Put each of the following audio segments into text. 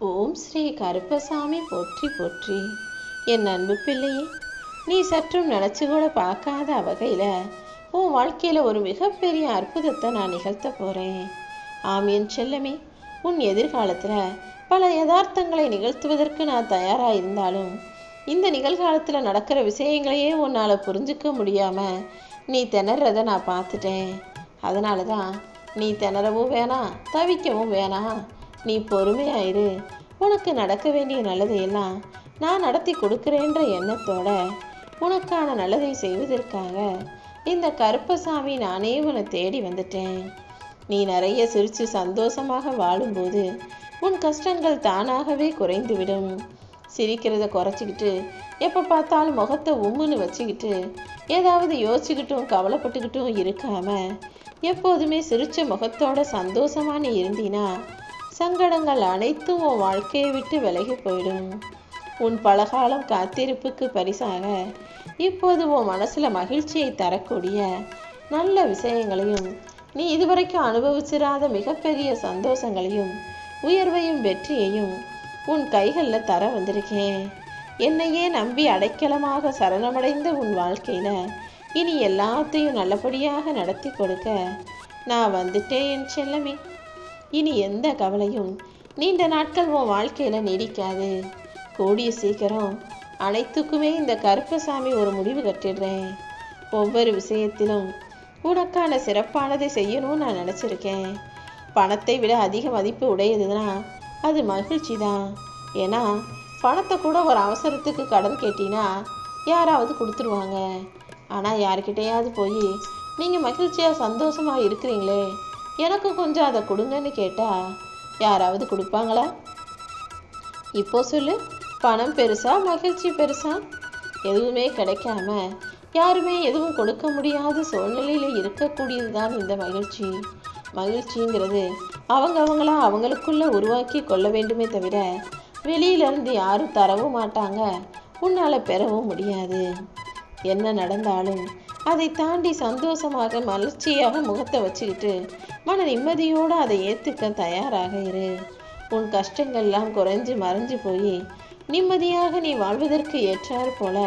ஓம் ஸ்ரீ கருப்பசாமி போற்றி போற்றி. என் அன்பு பிள்ளையே, நீ சற்றும் நினச்சி கூட பார்க்காத வகையில் உன் வாழ்க்கையில் ஒரு மிகப்பெரிய அற்புதத்தை நான் நிகழ்த்த போகிறேன். ஆம் என் செல்லமே, உன் எதிர்காலத்தில் பல யதார்த்தங்களை நிகழ்த்துவதற்கு நான் தயாராக இருந்தாலும் இந்த நிகழ்காலத்தில் நடக்கிற விஷயங்களையே உன்னால் புரிஞ்சிக்க முடியாமல் நீ திணறதை நான் பார்த்துட்டேன். அதனால தான் நீ திணறவும் வேணாம், தவிக்கவும் வேணாம். நீ பொறுமையாயிரு. உனக்கு நடக்க வேண்டிய நல்லதையெல்லாம் நான் நடத்தி கொடுக்குறேன்ற எண்ணத்தோட உனக்கான நல்லதை செய்வதற்காக இந்த கருப்பசாமி நானே உன்னை தேடி வந்துட்டேன். நீ நிறைய சிரித்து சந்தோஷமாக வாழும்போது உன் கஷ்டங்கள் தானாகவே குறைந்துவிடும். சிரிக்கிறத குறைச்சிக்கிட்டு எப்போ பார்த்தாலும் முகத்தை உம்முன்னு வச்சுக்கிட்டு ஏதாவது யோசிச்சுக்கிட்டும் கவலைப்பட்டுக்கிட்டும் இருக்காம எப்போதுமே சிரிச்ச முகத்தோட சந்தோஷமா நீ இருந்தீனா சங்கடங்கள் அனைத்தும் உன் வாழ்க்கையை விட்டு விலகி போயிடும். உன் பலகாலம் காத்திருப்புக்கு பரிசாக இப்போது உன் மனசுல மகிழ்ச்சியை தரக்கூடிய நல்ல விஷயங்களையும் நீ இதுவரைக்கும் அனுபவிச்சிராத மிகப்பெரிய சந்தோஷங்களையும் உயர்வையும் வெற்றியையும் உன் கைகளில் தர வந்திருக்கேன். என்னையே நம்பி அடைக்கலமாக சரணமடைந்த உன் வாழ்க்கையில இனி எல்லாத்தையும் நல்லபடியாக நடத்தி கொடுக்க நான் வந்துட்டேன் என் செல்லமே. இனி எந்த கவலையும் நீண்ட நாட்கள் உன் வாழ்க்கையில நீடிக்காது. கூடிய சீக்கிரம் அனைத்துக்குமே இந்த கருப்பசாமி ஒரு முடிவு கட்டிடுறேன். ஒவ்வொரு விஷயத்திலும் உனக்கான சிறப்பானதை செய்யணும்னு நான் நினச்சிருக்கேன். பணத்தை விட அதிக மதிப்பு உடையதுன்னா அது மகிழ்ச்சி தான். ஏன்னா பணத்தை கூட ஒரு அவசரத்துக்கு கடன் கேட்டினா யாராவது கொடுத்துருவாங்க. ஆனால் யார்கிட்டையாவது போய் நீங்கள் மகிழ்ச்சியாக சந்தோஷமாக இருக்கிறீங்களே, எனக்கு கொஞ்சம் அதை கொடுங்கன்னு கேட்டால் யாராவது கொடுப்பாங்களா? இப்போ சொல்லு, பணம் பெருசா மகிழ்ச்சி பெருசா? எதுவுமே கிடைக்காம யாருமே எதுவும் கொடுக்க முடியாத சூழ்நிலையில் இருக்கக்கூடியது தான் இந்த மகிழ்ச்சி. மகிழ்ச்சிங்கிறது அவங்களா அவங்களுக்குள்ள உருவாக்கி கொள்ள வேண்டுமே தவிர வெளியிலேருந்து யாரும் தரவும் மாட்டாங்க, உன்னால் பெறவும் முடியாது. என்ன நடந்தாலும் அதை தாண்டி சந்தோஷமாக மலர்ச்சியாக முகத்தை வச்சுக்கிட்டு மன நிம்மதியோடு அதை ஏற்றுக்க தயாராக இரு. உன் கஷ்டங்கள்லாம் குறைஞ்சு மறைஞ்சு போய் நிம்மதியாக நீ வாழ்வதற்கு ஏற்றாறு போல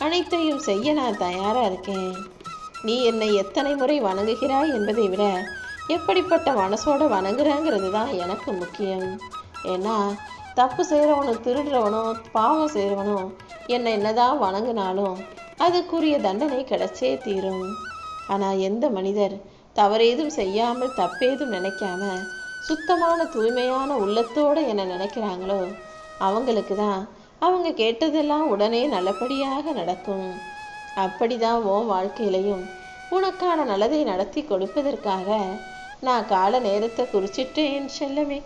அனைத்தையும் செய்ய நான் தயாராக இருக்கேன். நீ என்னை எத்தனை முறை வணங்குகிறாய் என்பதை விட எப்படிப்பட்ட மனசோட வணங்குறாங்கிறது தான் எனக்கு முக்கியம். ஏன்னா தப்பு செய்கிறவனோ திருடுறவனோ பாவம் செய்கிறவனோ என்னை என்னதான் வணங்கினாலும் அதுக்குரிய தண்டனை கிடைச்சே தீரும். ஆனால் எந்த மனிதர் தவறேதும் செய்யாமல் தப்பேதும் நினைக்காம சுத்தமான தூய்மையான உள்ளத்தோடு என்னை நினைக்கிறாங்களோ அவங்களுக்கு தான் அவங்க கேட்டதெல்லாம் உடனே நல்லபடியாக நடக்கும். அப்படிதான் உன் வாழ்க்கையிலையும் உனக்கான நல்லதை நடத்தி கொடுப்பதற்காக நான் கால நேரத்தை குறிச்சிட்டேன் செல்லமே.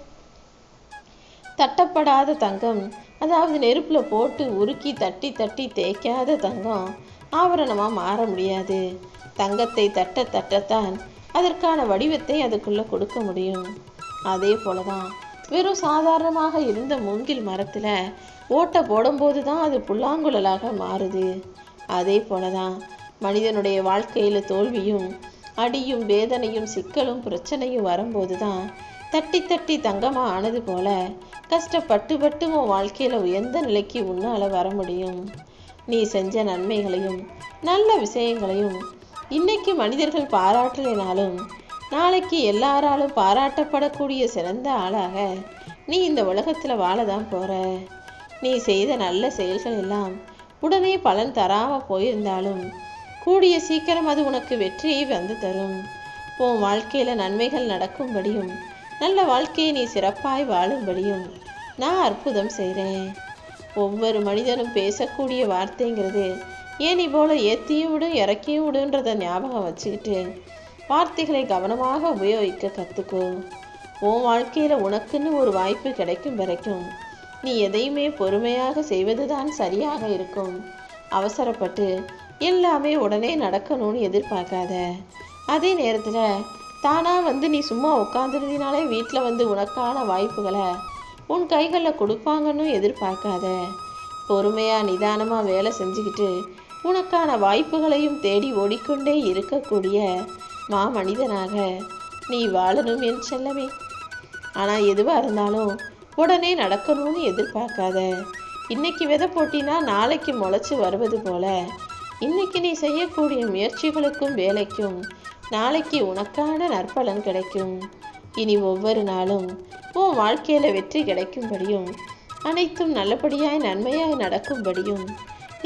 தட்டப்படாத தங்கம், அதாவது நெருப்பில் போட்டு உருக்கி தட்டி தட்டி தேய்க்காத தங்கம் ஆபரணமாக மாற முடியாது. தங்கத்தை தட்டத்தான் அதற்கான வடிவத்தை அதுக்குள்ளே கொடுக்க முடியும். அதே போல தான் வெறும் சாதாரணமாக இருந்த மூங்கில் மரத்தில் ஓட்டை போடும்போது தான் அது புல்லாங்குழலாக மாறுது. அதே போல தான் மனிதனுடைய வாழ்க்கையில் தோல்வியும் அடியும் வேதனையும் சிக்கலும் பிரச்சனையும் வரும்போது தான் தட்டி தட்டி தங்கமாக ஆனது போல கஷ்டப்பட்டு உன் வாழ்க்கையில் உயர்ந்த நிலைக்கு உன்னால் வர முடியும். நீ செஞ்ச நன்மைகளையும் நல்ல விஷயங்களையும் இன்னைக்கு மனிதர்கள் பாராட்டலைனாலும் நாளைக்கு எல்லாராலும் பாராட்டப்படக்கூடிய சிறந்த ஆளாக நீ இந்த உலகத்தில் வாழதான் போகிற. நீ செய்த நல்ல செயல்கள் எல்லாம் உடனே பலன் தராமல் போயிருந்தாலும் கூடிய சீக்கிரம் அது உனக்கு வெற்றியை வந்து தரும். உன் வாழ்க்கையில் நன்மைகள் நடக்கும்படியும் நல்ல வாழ்க்கையை நீ சிறப்பாய் வாழும்படியும் நான் அற்புதம் செய்கிறேன். ஒவ்வொரு மனிதனும் பேசக்கூடிய வார்த்தைங்கிறது ஏனி போல ஏற்றியும் விடும் இறக்கியும் விடுன்றதை ஞாபகம் வச்சுக்கிட்டு வார்த்தைகளை கவனமாக உபயோகிக்க கற்றுக்கோ. உன் வாழ்க்கையில் உனக்குன்னு ஒரு வாய்ப்பு கிடைக்கும் வரைக்கும் நீ எதையுமே பொறுமையாக செய்வது தான் சரியாக இருக்கும். அவசரப்பட்டு எல்லாமே உடனே நடக்கணும்னு எதிர்பார்க்காத. அதே நேரத்தில் தானாக வந்து நீ சும்மா உட்காந்துருந்தினாலே வீட்டில் வந்து உனக்கான வாய்ப்புகளை உன் கைகளில் கொடுப்பாங்கன்னு எதிர்பார்க்காத. பொறுமையாக நிதானமாக வேலை செஞ்சுக்கிட்டு உனக்கான வாய்ப்புகளையும் தேடி ஓடிக்கொண்டே இருக்கக்கூடிய மனிதனாக நீ வாழணும் என் செல்லமே. ஆனால் எதுவாக இருந்தாலும் உடனே நடக்கணும்னு எதிர்பார்க்காத. இன்னைக்கு விதை போட்டினா நாளைக்கு முளைச்சி வருவது போல இன்னைக்கு நீ செய்யக்கூடிய முயற்சிகளுக்கும் வேலைக்கும் நாளைக்கு உனக்கான நற்பலன் கிடைக்கும். இனி ஒவ்வொரு நாளும் உன் வாழ்க்கையில வெற்றி கிடைக்கும்படியும் அனைத்தும் நல்லபடியாய் நன்மையாய் நடக்கும்படியும்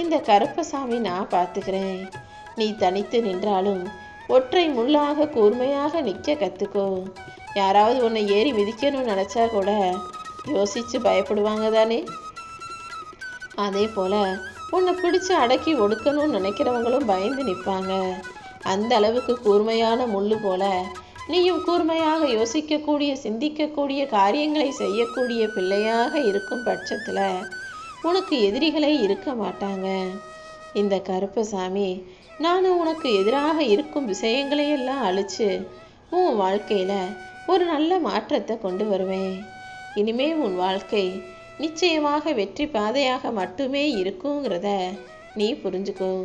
இந்த கருப்பசாமி நான் பார்த்துக்கிறேன். நீ தனித்து நின்றாலும் ஒற்றை முள்ளாக கூர்மையாக நிற்க கற்றுக்கோ. யாராவது உன்னை ஏறி மிதிக்கணும்னு நினச்சா கூட யோசித்து பயப்படுவாங்க தானே. அதே போல் உன்னை பிடிச்சி அடக்கி ஒடுக்கணும்னு நினைக்கிறவங்களும் பயந்து நிற்பாங்க. அந்த அளவுக்கு கூர்மையான முள்ளு போல நீயும் கூர்மையாக யோசிக்கக்கூடிய சிந்திக்கக்கூடிய காரியங்களை செய்யக்கூடிய பிள்ளையாக இருக்கும் பட்சத்தில் உனக்கு எதிரிகளே இருக்க மாட்டாங்க. இந்த கருப்பசாமி நானும் உனக்கு எதிராக இருக்கும் விஷயங்களையெல்லாம் அழிச்சு உன் வாழ்க்கையில் ஒரு நல்ல மாற்றத்தை கொண்டு வருவேன். இனிமே உன் வாழ்க்கை நிச்சயமாக வெற்றி பாதையாக மட்டுமே இருக்குங்கிறத நீ புரிஞ்சுக்கோ.